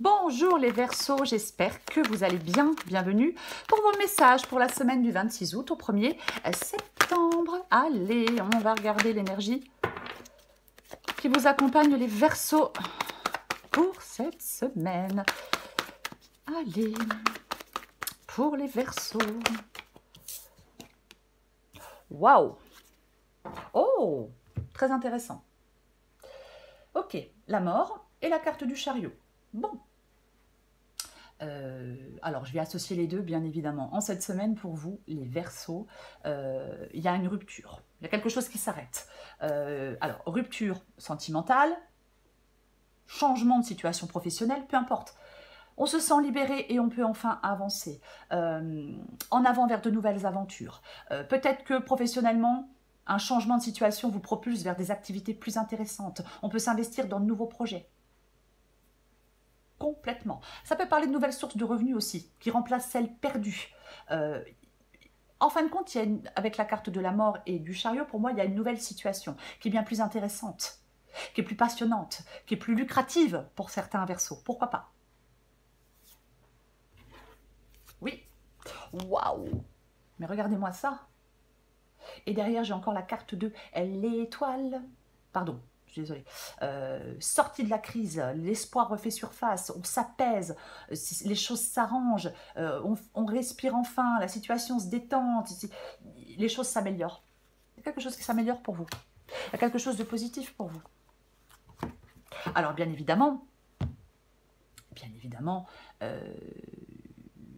Bonjour les Verseaux, j'espère que vous allez bien. Bienvenue pour vos messages pour la semaine du 26 août au 1er septembre. Allez, on va regarder l'énergie qui vous accompagne les Verseaux pour cette semaine. Allez, pour les Verseaux. Waouh! Oh, très intéressant. Ok, la mort et la carte du chariot. Bon. Alors, je vais associer les deux, bien évidemment. En cette semaine, pour vous, les Verseaux, il y a une rupture. Il y a quelque chose qui s'arrête. Alors, rupture sentimentale, changement de situation professionnelle, peu importe. On se sent libéré et on peut enfin avancer. En avant vers de nouvelles aventures. Peut-être que professionnellement, un changement de situation vous propulse vers des activités plus intéressantes. On peut s'investir dans de nouveaux projets. Complètement. Ça peut parler de nouvelles sources de revenus aussi, qui remplacent celles perdues. En fin de compte, avec la carte de la mort et du chariot, pour moi, il y a une nouvelle situation qui est bien plus intéressante, qui est plus passionnante, qui est plus lucrative pour certains Verseaux. Pourquoi pas? Oui. Waouh! Mais regardez-moi ça. Et derrière, j'ai encore la carte de l'étoile. Pardon, je suis désolée. Sortie de la crise, l'espoir refait surface, on s'apaise, les choses s'arrangent, on respire enfin, la situation se détend, les choses s'améliorent. Il y a quelque chose qui s'améliore pour vous. Il y a quelque chose de positif pour vous. Alors, bien évidemment,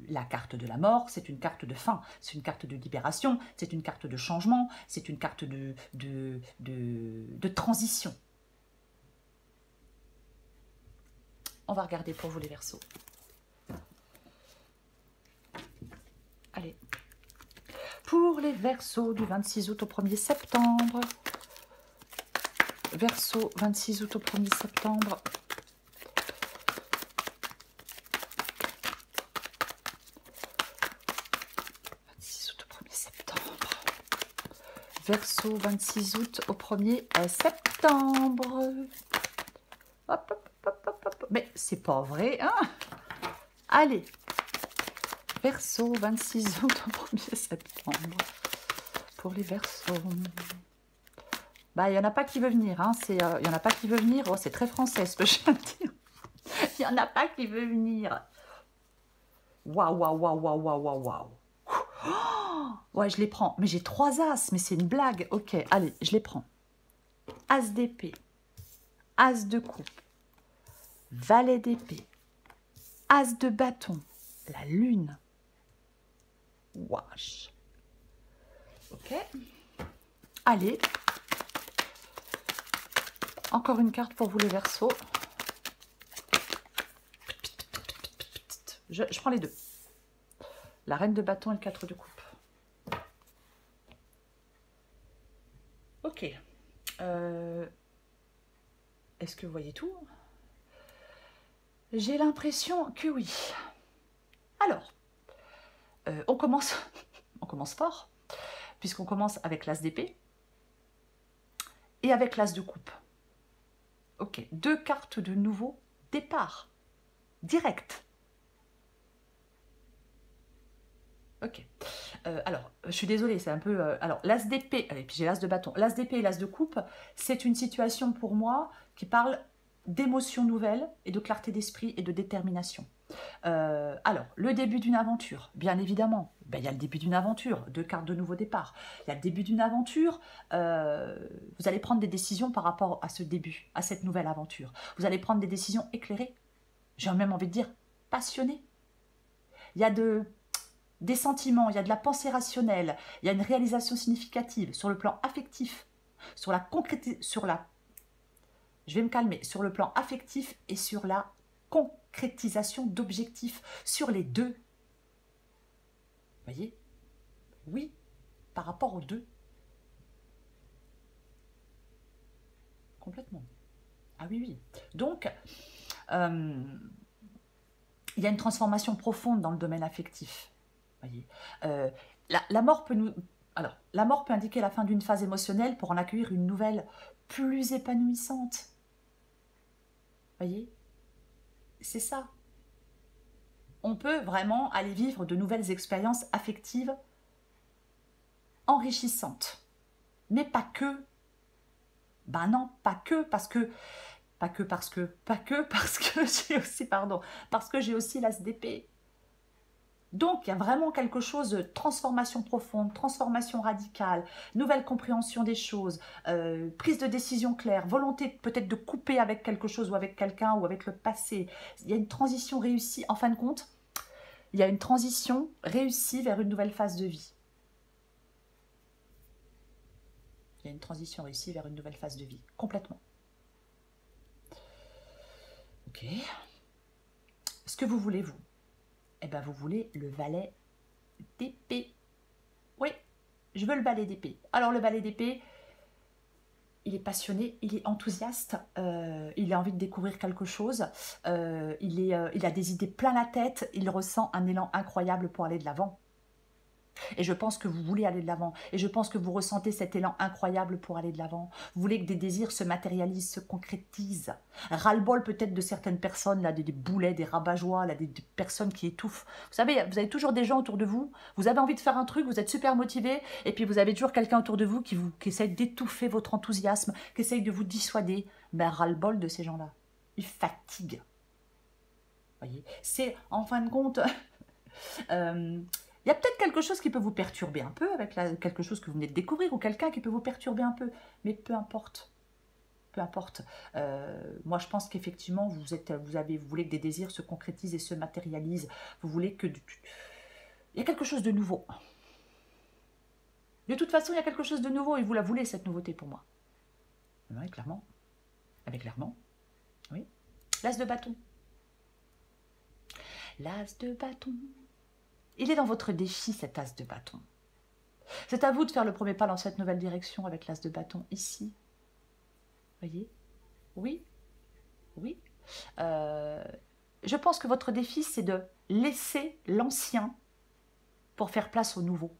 la carte de la mort, c'est une carte de fin, c'est une carte de libération, c'est une carte de changement, c'est une carte de transition. On va regarder pour vous les Verseaux. Allez. Pour les Verseaux du 26 août au 1er septembre. Verseau, 26 août au 1er septembre. Verseau, 26 août au 1er septembre. Hop, hop, hop, hop, hop. Mais c'est pas vrai, hein? Allez. Verseau, 26 août au 1er septembre. Pour les Verseaux. Bah, il n'y en a pas qui veut venir, hein. Il y en a pas qui veut venir. Oh, c'est très français ce que je viens de dire. Il n'y en a pas qui veut venir. Waouh, waouh, waouh, waouh, waouh, waouh, waouh. Ouais, je les prends. Mais j'ai 3 as, mais c'est une blague. Ok, allez, je les prends. As d'épée, as de coupe, valet d'épée, as de bâton, la lune. Wesh. Ok. Allez. Encore une carte pour vous les Verseaux. Je prends les deux. La reine de bâton et le 4 de coupe. Ok. Est-ce que vous voyez tout? J'ai l'impression que oui. Alors, on commence fort, puisqu'on commence avec l'as d'épée et avec l'as de coupe. Ok, 2 cartes de nouveau départ, direct. Ok. Alors, je suis désolée, c'est un peu... alors, l'as d'épée, et puis j'ai l'as de bâton. L'as d'épée et l'as de coupe, c'est une situation pour moi qui parle d'émotions nouvelles et de clarté d'esprit et de détermination. Alors, le début d'une aventure, bien évidemment. Ben, il y a le début d'une aventure, 2 cartes de nouveau départ. Il y a le début d'une aventure. Vous allez prendre des décisions par rapport à ce début, à cette nouvelle aventure. Vous allez prendre des décisions éclairées. J'ai même envie de dire passionnées. Il y a des sentiments, il y a de la pensée rationnelle, il y a une réalisation significative sur le plan affectif, sur la je vais me calmer, sur le plan affectif et sur la concrétisation d'objectifs, sur les deux. Vous voyez? Oui, par rapport aux deux. Complètement. Ah oui, oui. Donc, il y a une transformation profonde dans le domaine affectif. Voyez. La mort peut nous... Alors, la mort peut indiquer la fin d'une phase émotionnelle pour en accueillir une nouvelle plus épanouissante. Voyez. c'est ça. On peut vraiment aller vivre de nouvelles expériences affectives enrichissantes. Mais pas que. Ben non, pas que parce que j'ai aussi, pardon, parce que j'ai aussi l'as d'épée. Donc, il y a vraiment quelque chose de transformation profonde, transformation radicale, nouvelle compréhension des choses, prise de décision claire, volonté peut-être de couper avec quelque chose ou avec quelqu'un ou avec le passé. Il y a une transition réussie. En fin de compte, il y a une transition réussie vers une nouvelle phase de vie. Il y a une transition réussie vers une nouvelle phase de vie, complètement. Ok. Ce que vous voulez, vous? Eh bien, vous voulez le valet d'épée. Oui, je veux le valet d'épée. Alors, le valet d'épée, il est passionné, il est enthousiaste, il a envie de découvrir quelque chose, il a des idées plein la tête, il ressent un élan incroyable pour aller de l'avant. Et je pense que vous voulez aller de l'avant. Et je pense que vous ressentez cet élan incroyable pour aller de l'avant. Vous voulez que des désirs se matérialisent, se concrétisent. Ras-le-bol peut-être de certaines personnes, là, des boulets, des rabat-joie, là, des personnes qui étouffent. Vous savez, vous avez toujours des gens autour de vous. Vous avez envie de faire un truc, vous êtes super motivé. Et puis vous avez toujours quelqu'un autour de vous qui essaie d'étouffer votre enthousiasme, qui essaie de vous dissuader. Ben, ras-le-bol de ces gens-là. Ils fatiguent. Voyez, c'est en fin de compte... il y a peut-être quelque chose qui peut vous perturber un peu avec quelque chose que vous venez de découvrir ou quelqu'un qui peut vous perturber un peu. Mais peu importe. Peu importe. Moi, je pense qu'effectivement, vous voulez que des désirs se concrétisent et se matérialisent. Vous voulez que... Il y a quelque chose de nouveau. De toute façon, il y a quelque chose de nouveau et vous la voulez, cette nouveauté, pour moi. Oui, clairement. Avec clairement. Oui. L'as de bâton. L'as de bâton. Il est dans votre défi, cet as de bâton. C'est à vous de faire le premier pas dans cette nouvelle direction avec l'as de bâton ici. Voyez? Oui, oui. Je pense que votre défi, c'est de laisser l'ancien pour faire place au nouveau.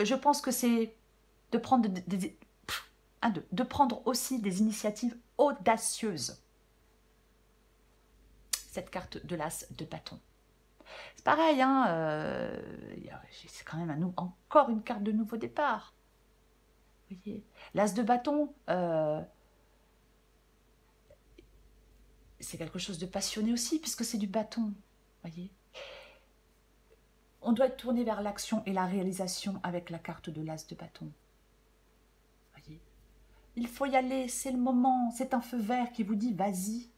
Je pense que c'est de prendre, de prendre aussi des initiatives audacieuses. Cette carte de l'as de bâton. C'est pareil, hein, c'est quand même encore une carte de nouveau départ. Vous voyez, l'as de bâton, c'est quelque chose de passionné aussi, puisque c'est du bâton. Voyez, on doit être tourné vers l'action et la réalisation avec la carte de l'as de bâton. Voyez, il faut y aller, c'est le moment, c'est un feu vert qui vous dit vas-y.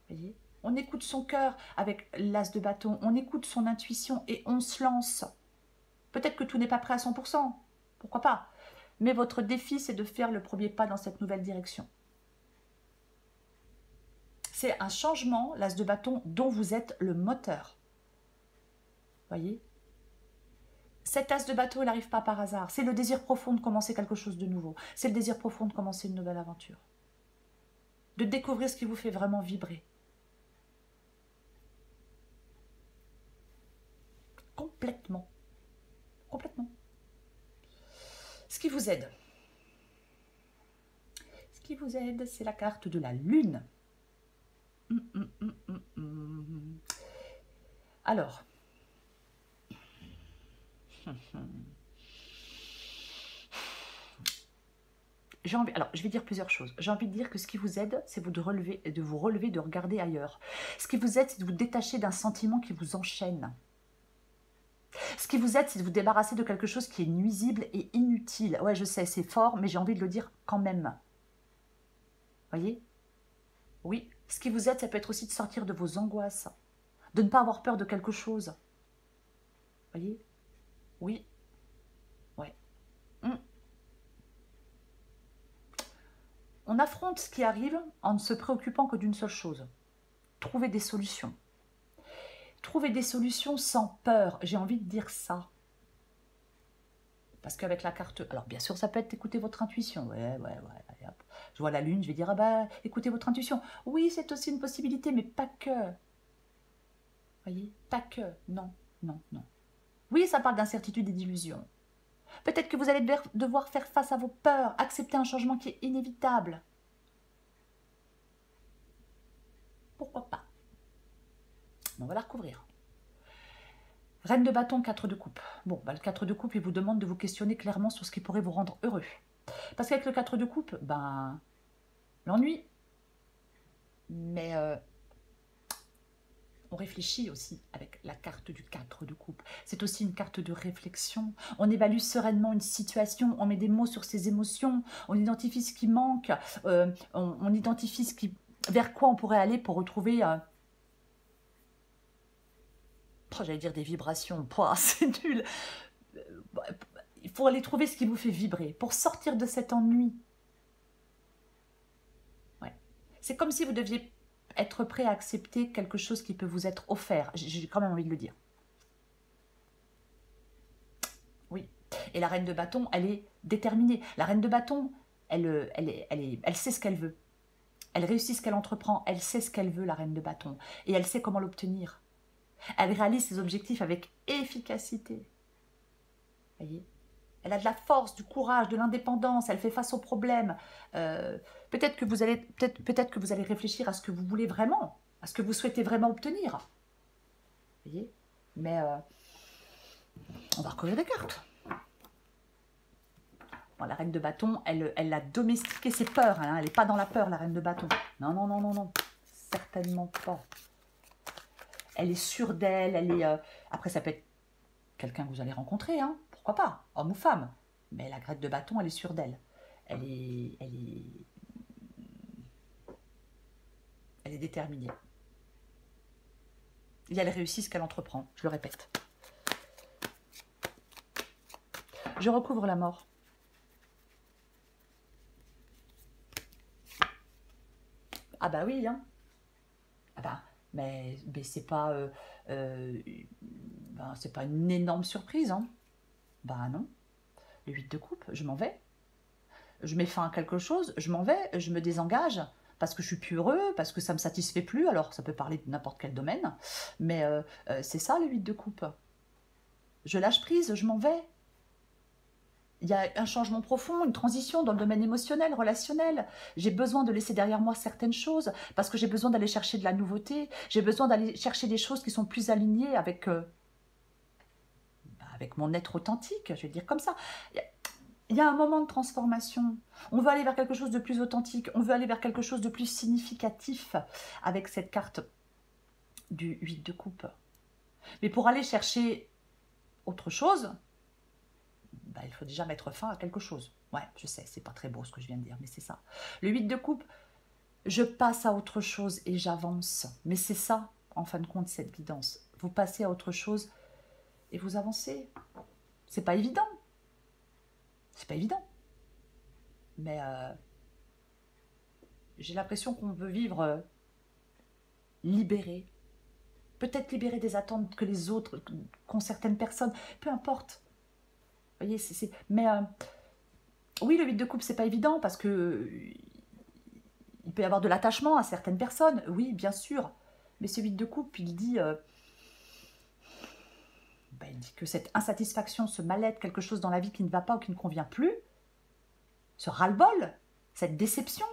Voyez, on écoute son cœur avec l'as de bâton, on écoute son intuition et on se lance. Peut-être que tout n'est pas prêt à 100%, pourquoi pas. Mais votre défi, c'est de faire le premier pas dans cette nouvelle direction. C'est un changement, l'as de bâton, dont vous êtes le moteur. Voyez, cet as de bâton, il n'arrive pas par hasard. C'est le désir profond de commencer quelque chose de nouveau. C'est le désir profond de commencer une nouvelle aventure. De découvrir ce qui vous fait vraiment vibrer. Complètement. Complètement. Ce qui vous aide. Ce qui vous aide, c'est la carte de la lune. Alors, je vais dire plusieurs choses. J'ai envie de dire que ce qui vous aide, c'est de vous relever, de regarder ailleurs. Ce qui vous aide, c'est de vous détacher d'un sentiment qui vous enchaîne. Ce qui vous aide, c'est de vous débarrasser de quelque chose qui est nuisible et inutile. Ouais, je sais, c'est fort, mais j'ai envie de le dire quand même. Voyez? Oui, ce qui vous aide, ça peut être aussi de sortir de vos angoisses, de ne pas avoir peur de quelque chose. Voyez? Oui. Ouais. On affronte ce qui arrive en ne se préoccupant que d'une seule chose. Trouver des solutions. Trouver des solutions sans peur. J'ai envie de dire ça. Parce qu'avec la carte... Alors, bien sûr, ça peut être écouter votre intuition. Ouais. Hop. Je vois la lune, je vais dire, ah bah, écoutez votre intuition. Oui, c'est aussi une possibilité, mais pas que. Voyez? Pas que. Non. Oui, ça parle d'incertitude et d'illusion. Peut-être que vous allez devoir faire face à vos peurs, accepter un changement qui est inévitable. On va la recouvrir. Reine de bâton, 4 de coupe. Bon, bah, le 4 de coupe, il vous demande de vous questionner clairement sur ce qui pourrait vous rendre heureux. Parce qu'avec le 4 de coupe, ben, l'ennui. Mais on réfléchit aussi avec la carte du 4 de coupe. C'est aussi une carte de réflexion. On évalue sereinement une situation, on met des mots sur ses émotions, on identifie ce qui manque, on identifie vers quoi on pourrait aller pour retrouver... j'allais dire des vibrations, c'est nul. Il faut aller trouver ce qui vous fait vibrer, pour sortir de cet ennui. Ouais. C'est comme si vous deviez être prêt à accepter quelque chose qui peut vous être offert. J'ai quand même envie de le dire. Oui. Et la reine de bâton, elle est déterminée. La reine de bâton, elle sait ce qu'elle veut. Elle réussit ce qu'elle entreprend. Elle sait ce qu'elle veut, la reine de bâton. Et elle sait comment l'obtenir. Elle réalise ses objectifs avec efficacité. Voyez ? Elle a de la force, du courage, de l'indépendance, elle fait face aux problèmes. Peut-être que vous allez réfléchir à ce que vous voulez vraiment, à ce que vous souhaitez vraiment obtenir. Vous voyez ? Mais on va recouvrir des cartes. Bon, la reine de bâton, elle a domestiqué ses peurs. Hein, elle n'est pas dans la peur, la reine de bâton. Non, non, non, non, non. Certainement pas. Elle est sûre d'elle, elle est... Après, ça peut être quelqu'un que vous allez rencontrer, hein. Pourquoi pas, homme ou femme. Mais la reine de bâton, elle est sûre d'elle. Elle est déterminée. Et elle réussit ce qu'elle entreprend, je le répète. Je recouvre la mort. Ah bah oui, hein. Ah bah, mais c'est pas, c'est pas une énorme surprise, hein. Bah non. Le 8 de coupe, je m'en vais. Je mets fin à quelque chose, je m'en vais, je me désengage, parce que je suis plus heureux, parce que ça me satisfait plus, alors ça peut parler de n'importe quel domaine, mais c'est ça le 8 de coupe. Je lâche prise, je m'en vais. Il y a un changement profond, une transition dans le domaine émotionnel, relationnel. J'ai besoin de laisser derrière moi certaines choses, parce que j'ai besoin d'aller chercher de la nouveauté, j'ai besoin d'aller chercher des choses qui sont plus alignées avec mon être authentique, je vais dire comme ça. Il y a un moment de transformation. On veut aller vers quelque chose de plus authentique. On veut aller vers quelque chose de plus significatif avec cette carte du 8 de coupe. Mais pour aller chercher autre chose, il faut déjà mettre fin à quelque chose. Ouais, je sais, c'est pas très beau ce que je viens de dire, mais c'est ça. Le 8 de coupe, je passe à autre chose et j'avance. Mais c'est ça, en fin de compte, cette guidance. Vous passez à autre chose et vous avancez. C'est pas évident. C'est pas évident. Mais j'ai l'impression qu'on veut vivre libéré. Peut-être libéré des attentes que les autres, qu'ont certaines personnes. Peu importe. Vous voyez, mais oui, le 8 de coupe, c'est pas évident parce que il peut y avoir de l'attachement à certaines personnes. Oui, bien sûr. Mais ce 8 de coupe, il dit que cette insatisfaction, ce mal-être, quelque chose dans la vie qui ne va pas ou qui ne convient plus, ce ras-le-bol, cette déception,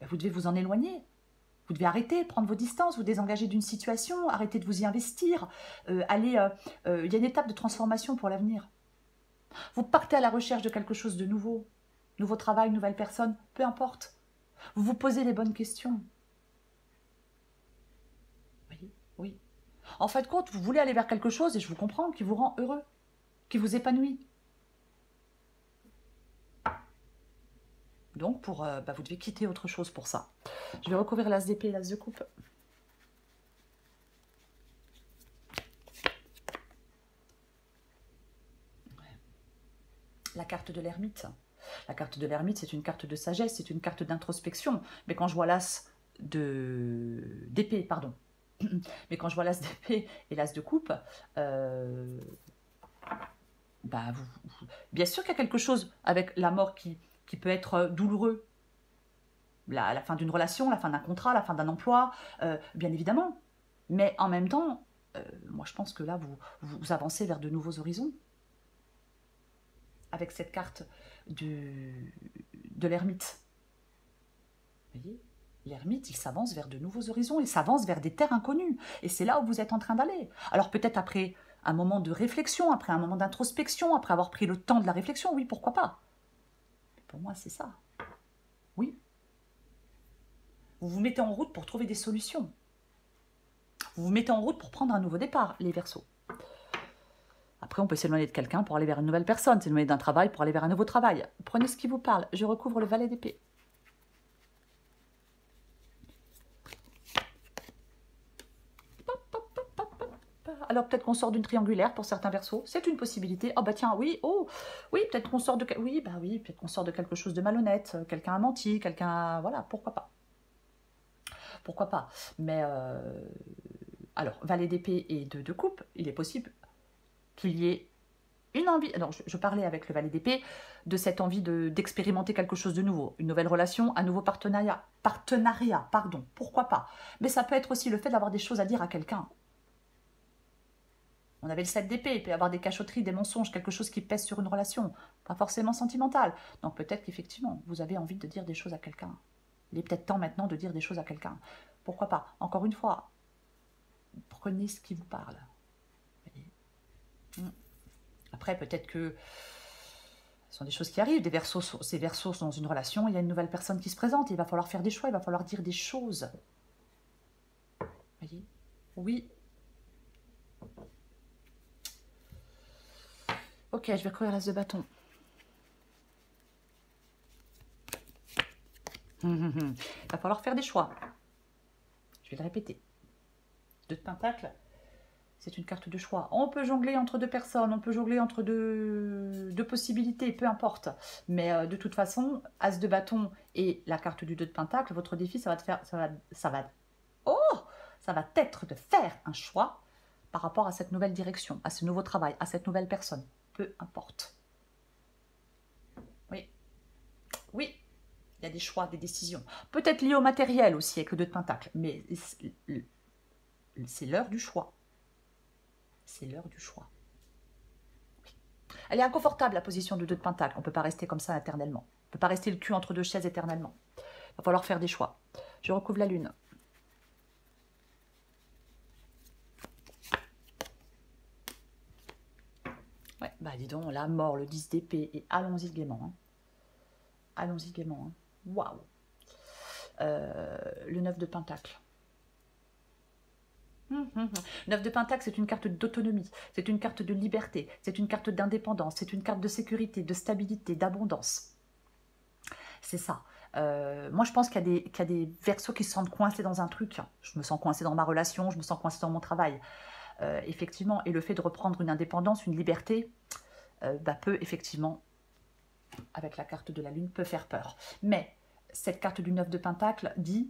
vous devez vous en éloigner. Vous devez arrêter, prendre vos distances, vous désengager d'une situation, arrêter de vous y investir. Il y a une étape de transformation pour l'avenir. Vous partez à la recherche de quelque chose de nouveau. Nouveau travail, nouvelle personne, peu importe. Vous vous posez les bonnes questions. Oui, oui. En fin de compte, vous voulez aller vers quelque chose, et je vous comprends, qui vous rend heureux, qui vous épanouit. Donc, vous devez quitter autre chose pour ça. Je vais recouvrir l'as d'épée et l'as de coupe. La carte de l'ermite. La carte de l'ermite, c'est une carte de sagesse, c'est une carte d'introspection. Mais quand je vois l'as d'épée, pardon. Mais quand je vois l'as d'épée et l'as de coupe, bien sûr qu'il y a quelque chose avec la mort qui peut être douloureux. La fin d'une relation, la fin d'un contrat, la fin d'un emploi, bien évidemment. Mais en même temps, moi je pense que là, vous avancez vers de nouveaux horizons. Avec cette carte de l'ermite. Vous voyez ? L'ermite, il s'avance vers de nouveaux horizons, il s'avance vers des terres inconnues. Et c'est là où vous êtes en train d'aller. Alors peut-être après un moment de réflexion, après un moment d'introspection, après avoir pris le temps de la réflexion, oui, pourquoi pas. Mais pour moi, c'est ça. Oui. Vous vous mettez en route pour trouver des solutions. Vous vous mettez en route pour prendre un nouveau départ, les Verseaux. Après, on peut s'éloigner de quelqu'un pour aller vers une nouvelle personne, s'éloigner d'un travail pour aller vers un nouveau travail. Prenez ce qui vous parle. Je recouvre le valet d'épée. Alors peut-être qu'on sort d'une triangulaire pour certains Verseaux, c'est une possibilité. Oh bah tiens, oui, oh, oui, peut-être qu'on sort de, oui, bah oui, peut-être qu'on sort de quelque chose de malhonnête, quelqu'un a menti, quelqu'un, voilà, pourquoi pas. Pourquoi pas. Mais alors, valet d'épée et de coupe, il est possible qu'il y ait une envie. Alors, je parlais avec le valet d'épée de cette envie d'expérimenter quelque chose de nouveau, une nouvelle relation, un nouveau partenariat, pardon, pourquoi pas. Mais ça peut être aussi le fait d'avoir des choses à dire à quelqu'un. On avait le 7 d'épée, il peut y avoir des cachotteries, des mensonges, quelque chose qui pèse sur une relation, pas forcément sentimentale. Donc peut-être qu'effectivement, vous avez envie de dire des choses à quelqu'un. Il est peut-être temps maintenant de dire des choses à quelqu'un. Pourquoi pas? Encore une fois, prenez ce qui vous parle. Après, peut-être que ce sont des choses qui arrivent. Ces Verseaux sont dans une relation, il y a une nouvelle personne qui se présente, il va falloir faire des choix, il va falloir dire des choses. Voyez? Oui. Ok, je vais courir l'as de bâton. Il va falloir faire des choix. Je vais le répéter. 2 de Pentacle, c'est une carte de choix. On peut jongler entre 2 personnes, on peut jongler entre deux possibilités, peu importe. Mais de toute façon, As de bâton et la carte du 2 de Pentacle, votre défi, ça va être de faire un choix par rapport à cette nouvelle direction, à ce nouveau travail, à cette nouvelle personne. Peu importe. Oui. Oui. Il y a des choix, des décisions. Peut-être liées au matériel aussi, avec le 2 de Pentacle. Mais c'est l'heure du choix. C'est l'heure du choix. Elle est inconfortable, la position de 2 de Pentacle. On ne peut pas rester comme ça éternellement. On ne peut pas rester le cul entre 2 chaises éternellement. Il va falloir faire des choix. Je recouvre la lune. Ouais, bah dis donc, la mort, le 10 d'épée. Et allons-y gaiement. Hein. Allons-y gaiement. Hein. Waouh. Le 9 de Pentacle. 9 de Pentacle, c'est une carte d'autonomie, c'est une carte de liberté, c'est une carte d'indépendance, c'est une carte de sécurité, de stabilité, d'abondance. C'est ça. Moi, je pense qu'il y a des Verseaux qui se sentent coincés dans un truc. Je me sens coincée dans ma relation, je me sens coincée dans mon travail. Effectivement, et le fait de reprendre une indépendance, une liberté, peut effectivement, avec la carte de la Lune, peut faire peur. Mais cette carte du 9 de Pentacle dit...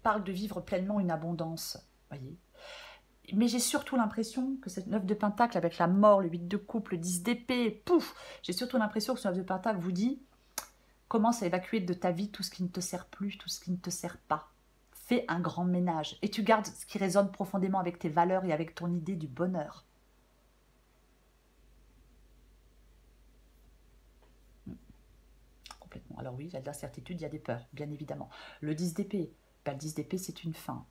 parle de vivre pleinement une abondance, voyez. Mais j'ai surtout l'impression que cette 9 de Pentacle avec la mort, le 8 de coupe, le 10 d'épée, pouf, j'ai surtout l'impression que ce 9 de Pentacle vous dit commence à évacuer de ta vie tout ce qui ne te sert plus, tout ce qui ne te sert pas. Fais un grand ménage et tu gardes ce qui résonne profondément avec tes valeurs et avec ton idée du bonheur. Complètement. Alors oui, il y a de l'incertitude, il y a des peurs, bien évidemment. Le 10 d'épée, le 10 d'épée, c'est une fin.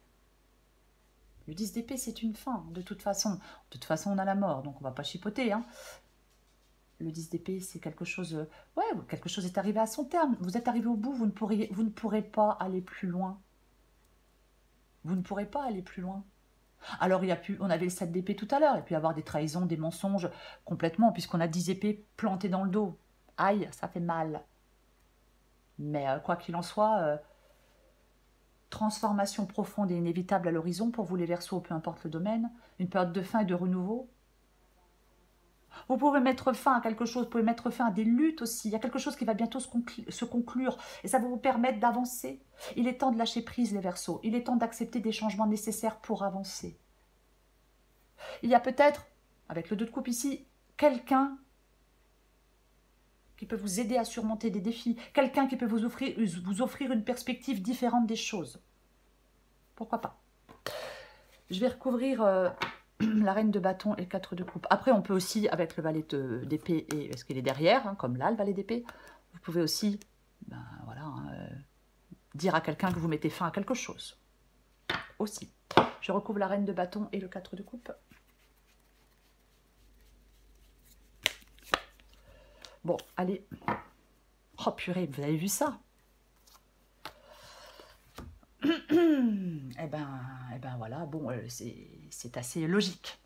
Le 10 d'épée, c'est une fin, de toute façon. De toute façon, on a la mort, donc on ne va pas chipoter. Hein. Le 10 d'épée, c'est quelque chose... Ouais, quelque chose est arrivé à son terme. Vous êtes arrivé au bout, vous ne pourrez pas aller plus loin. Vous ne pourrez pas aller plus loin. Alors, on avait le 7 d'épée tout à l'heure, il peut y avoir des trahisons, des mensonges, complètement, puisqu'on a 10 épées plantées dans le dos. Aïe, ça fait mal. Mais quoi qu'il en soit... transformation profonde et inévitable à l'horizon pour vous les Verseaux, peu importe le domaine, une période de fin et de renouveau. Vous pouvez mettre fin à quelque chose, vous pouvez mettre fin à des luttes aussi, il y a quelque chose qui va bientôt se conclure et ça va vous permettre d'avancer. Il est temps de lâcher prise les Verseaux, il est temps d'accepter des changements nécessaires pour avancer. Il y a peut-être, avec le 2 de coupe ici, quelqu'un qui peut vous aider à surmonter des défis, quelqu'un qui peut vous offrir une perspective différente des choses. Pourquoi pas? Je vais recouvrir la reine de bâton et 4 de coupe. Après, on peut aussi, avec le valet d'épée, et parce qu'il est derrière, hein, comme là, le valet d'épée, vous pouvez aussi, ben, voilà, dire à quelqu'un que vous mettez fin à quelque chose. Aussi. Je recouvre la reine de bâton et le 4 de coupe. Bon, allez. Oh purée, vous avez vu ça? Eh ben voilà, bon, c'est assez logique.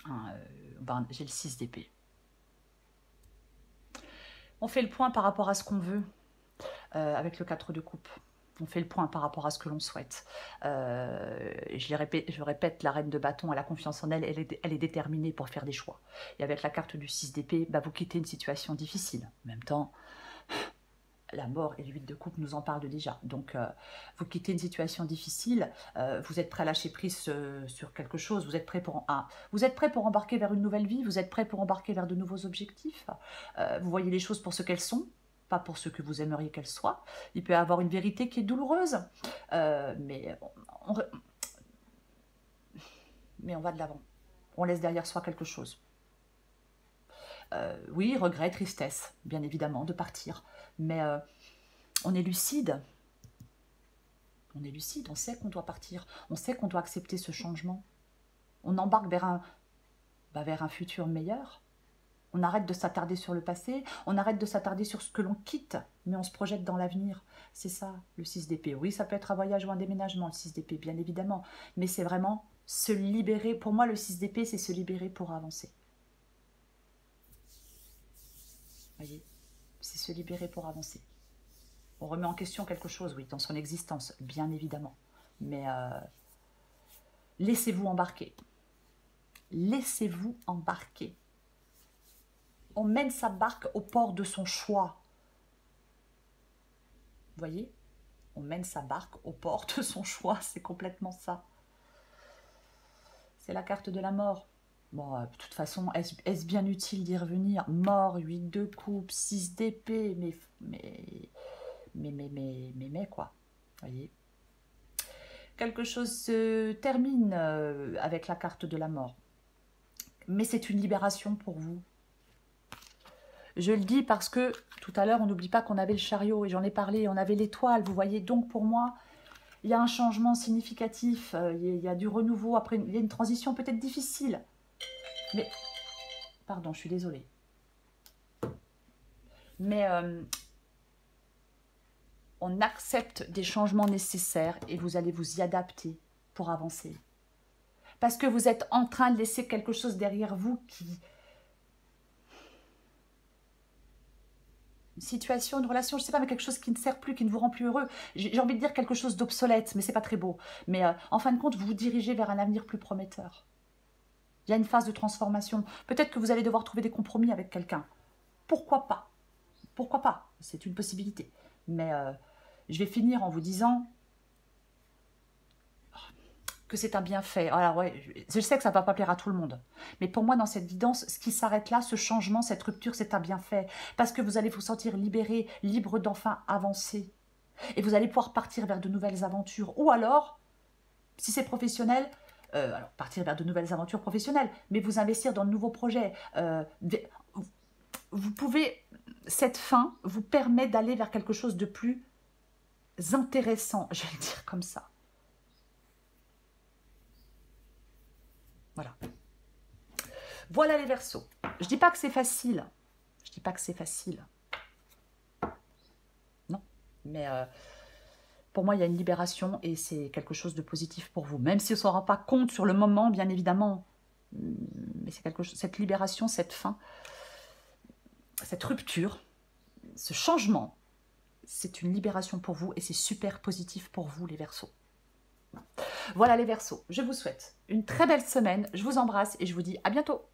Hein, j'ai le 6 d'épée. On fait le point par rapport à ce qu'on veut avec le 4 de coupe. On fait le point par rapport à ce que l'on souhaite. Je répète, la reine de bâton, elle a confiance en elle, elle est déterminée pour faire des choix. Et avec la carte du 6 d'épée, bah, vous quittez une situation difficile. En même temps, la mort et le 8 de coupe nous en parlent déjà. Donc, vous quittez une situation difficile, vous êtes prêt à lâcher prise sur quelque chose, vous êtes prêt pour embarquer vers une nouvelle vie, vous êtes prêt pour embarquer vers de nouveaux objectifs. Vous voyez les choses pour ce qu'elles sont, pas pour ce que vous aimeriez qu'elles soient. Il peut y avoir une vérité qui est douloureuse, mais on va de l'avant. On laisse derrière soi quelque chose. Oui, regret, tristesse, bien évidemment, de partir. Mais on est lucide. On est lucide, on sait qu'on doit partir. On sait qu'on doit accepter ce changement. On embarque vers un futur meilleur. On arrête de s'attarder sur le passé. On arrête de s'attarder sur ce que l'on quitte. Mais on se projette dans l'avenir. C'est ça, le 6 d'épée. Oui, ça peut être un voyage ou un déménagement, le 6 d'épée, bien évidemment. Mais c'est vraiment se libérer. Pour moi, le 6 d'épée, c'est se libérer pour avancer. Voyez, c'est se libérer pour avancer. On remet en question quelque chose, oui, dans son existence, bien évidemment. Mais laissez-vous embarquer. Laissez-vous embarquer. On mène sa barque au port de son choix. Vous voyez? On mène sa barque au port de son choix, c'est complètement ça. C'est la carte de la mort. Bon, de toute façon, est-ce bien utile d'y revenir? Mort, 8 de coupe, 6 d'épée, mais quoi, voyez. Quelque chose se termine avec la carte de la mort. Mais c'est une libération pour vous. Je le dis parce que tout à l'heure, on n'oublie pas qu'on avait le chariot, et j'en ai parlé, on avait l'étoile, vous voyez. Donc pour moi, il y a un changement significatif, il y a du renouveau, après il y a une transition peut-être difficile. Mais, pardon, je suis désolée. Mais on accepte des changements nécessaires et vous allez vous y adapter pour avancer. Parce que vous êtes en train de laisser quelque chose derrière vous qui... Une situation, une relation, je ne sais pas, mais quelque chose qui ne sert plus, qui ne vous rend plus heureux. J'ai envie de dire quelque chose d'obsolète, mais c'est pas très beau. Mais en fin de compte, vous vous dirigez vers un avenir plus prometteur. Il y a une phase de transformation. Peut-être que vous allez devoir trouver des compromis avec quelqu'un. Pourquoi pas? Pourquoi pas? C'est une possibilité. Mais je vais finir en vous disant que c'est un bienfait. Alors ouais, je sais que ça ne va pas plaire à tout le monde. Mais pour moi, dans cette guidance, ce qui s'arrête là, ce changement, cette rupture, c'est un bienfait. Parce que vous allez vous sentir libéré, libre d'enfin avancer. Et vous allez pouvoir partir vers de nouvelles aventures. Ou alors, si c'est professionnel... alors, partir vers de nouvelles aventures professionnelles, mais vous investir dans de nouveaux projets. Vous pouvez, cette fin vous permet d'aller vers quelque chose de plus intéressant, je vais le dire comme ça. Voilà. Voilà les Verseaux. Je ne dis pas que c'est facile. Je ne dis pas que c'est facile. Non. Mais... pour moi, il y a une libération et c'est quelque chose de positif pour vous. Même si on ne s'en rend pas compte sur le moment, bien évidemment. Mais c'est quelque chose, cette libération, cette fin, cette rupture, ce changement, c'est une libération pour vous et c'est super positif pour vous, les Verseaux. Voilà les Verseaux. Je vous souhaite une très belle semaine. Je vous embrasse et je vous dis à bientôt.